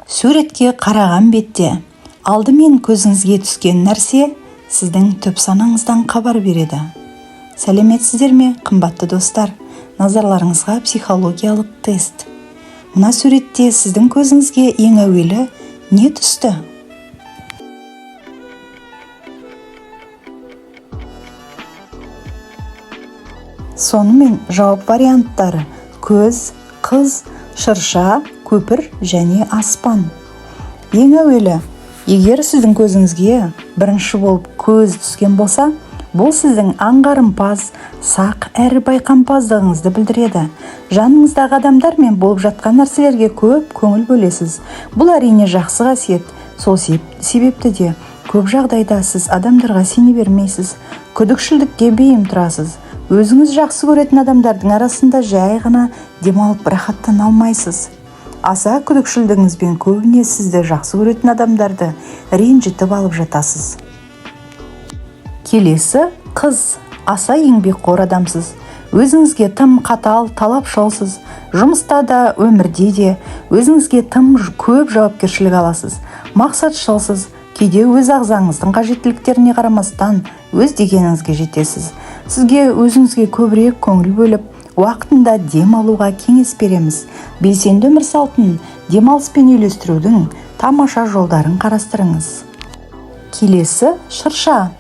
Суретке қараған бетте алдымен көзіңізге түскен нәрсе сіздің түп санаңыздан хабар береді. Сәлеметсіздер ме, қымбатты достар? Назарларыңызға психологиялық тест. Мына суретте сіздің көзіңізге ең әуелі не түсті? Сонымен жауап варианттары: көз, қыз, шырша, көпір және аспан. Ең әуелі, егер сіздің көзіңізге бірінші болып көз түскен болса, бұл сіздің аңғарымпаз, сақ әрі байқампаздығыңызды білдіреді. Жаныңыздағы адамдармен болып жатқан нәрселерге көп көңіл бөлесіз. Бұл әрине жақсы қасиет. Сол себепті де көп жағдайда сіз адамдарға сене бермейсіз, күдікшілдікке бейім тұрасыз. Өзіңіз жақсы көретін адамдардың арасында жай ғана демалып рахаттана алмайсыз. Аса күдікшілдігіңізбен көбіне сізді жақсы көретін адамдарды ренжітіп алып жатасыз. Келесі, қыз. Аса еңбекқор адамсыз. Өзіңізге тым қатал, талапшылсыз. Жұмыста да, өмірде де өзіңізге тым көп жауапкершілік аласыз. Мақсатшылсыз. Кейде өз ағзаңыздың қажеттіліктеріне қарамастан өз дегеніңізге жетесіз. Сізге өзіңізге көбірек көңіл бөліп, уақытында дем алуға кеңес береміз. Белсенді өмір салтын демалыспен үйлестірудің тамаша жолдарын қарастырыңыз. Келесі, шырша.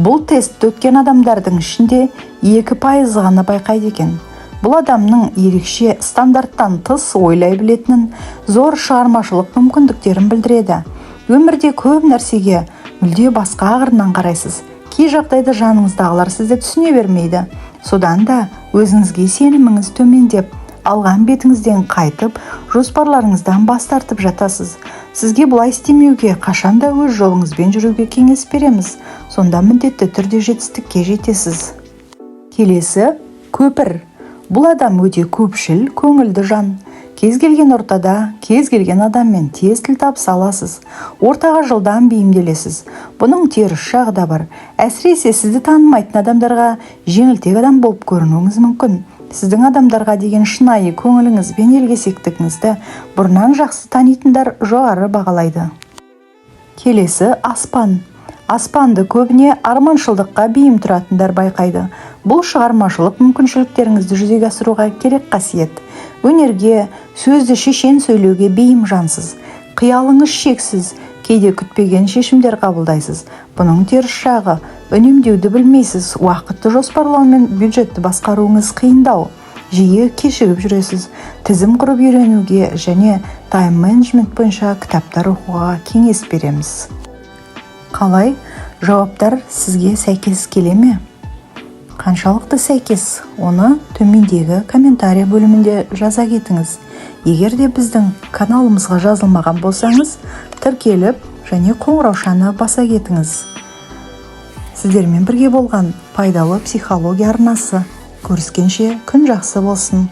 Бұл тестті өткен адамдардың ішінде 2% ғана байқайды екен. Бұл адамның ерекше, стандарттан тыс ойлай білетінін, зор шығармашылық мүмкіндіктерін білдіреді. Өмірде көп нәрсеге мүлде басқа ағырынан қарайсыз. Кей жағдайда жаныңыздағылар сізді түсіне бермейді. Содан да өзіңізге сеніміңіз төмендеп, алған бетіңізден қайтып, жоспарларыңыздан бас тартып жатасыз. Сізге бұлай істемеуге, қашанда өз жолыңызбен жүруге кеңес береміз. Сонда міндетті түрде жетістікке жетесіз. Келесі, көпір. Бұл адам өте көпшіл, көңілді жан. Кез келген ортада, кез келген адаммен тез тіл табыса аласыз. Ортаға жылдам бейімделесіз. Бұның теріс жағы да бар. Әсіресе сізді танымайтын адамдарға жеңілтек адам болып көрінуіңіз мүмкін. Сіздің адамдарға деген шынайы көңіліңіз бен елгесектігіңізді бұрыннан жақсы танитындар жоғары бағалайды. Келесі, аспан. Аспанды көбіне арманшылдыққа бейім тұратындар байқайды. Бұл шығармашылық мүмкіншіліктеріңізді жүзеге асыруға керек қасиет. Өнерге, сөзді шешен сөйлеуге бейім жансыз. Қиялыңыз шексіз, кейде күтпеген шешімдер қабылдайсыз. Бұның теріс жағы, үнемдеуді білмейсіз, уақытты жоспарлау мен бюджетті басқаруыңыз қиындау. Жиі кешігіп жүресіз. Тізім құрып үйренуге және тайм-менеджмент бойынша кітаптар оқуға кеңес береміз. Қалай? Жауаптар сізге сәйкес келе ме? Қаншалықты сәйкес? Оны төмендегі комментарий бөлімінде жаза кетіңіз. Егер де біздің каналымызға жазылмаған болсаңыз, тіркеліп және қоңыраушаны баса кетіңіз. Сіздермен бірге болған пайдалы психология арнасы. Көріскенше күн жақсы болсын.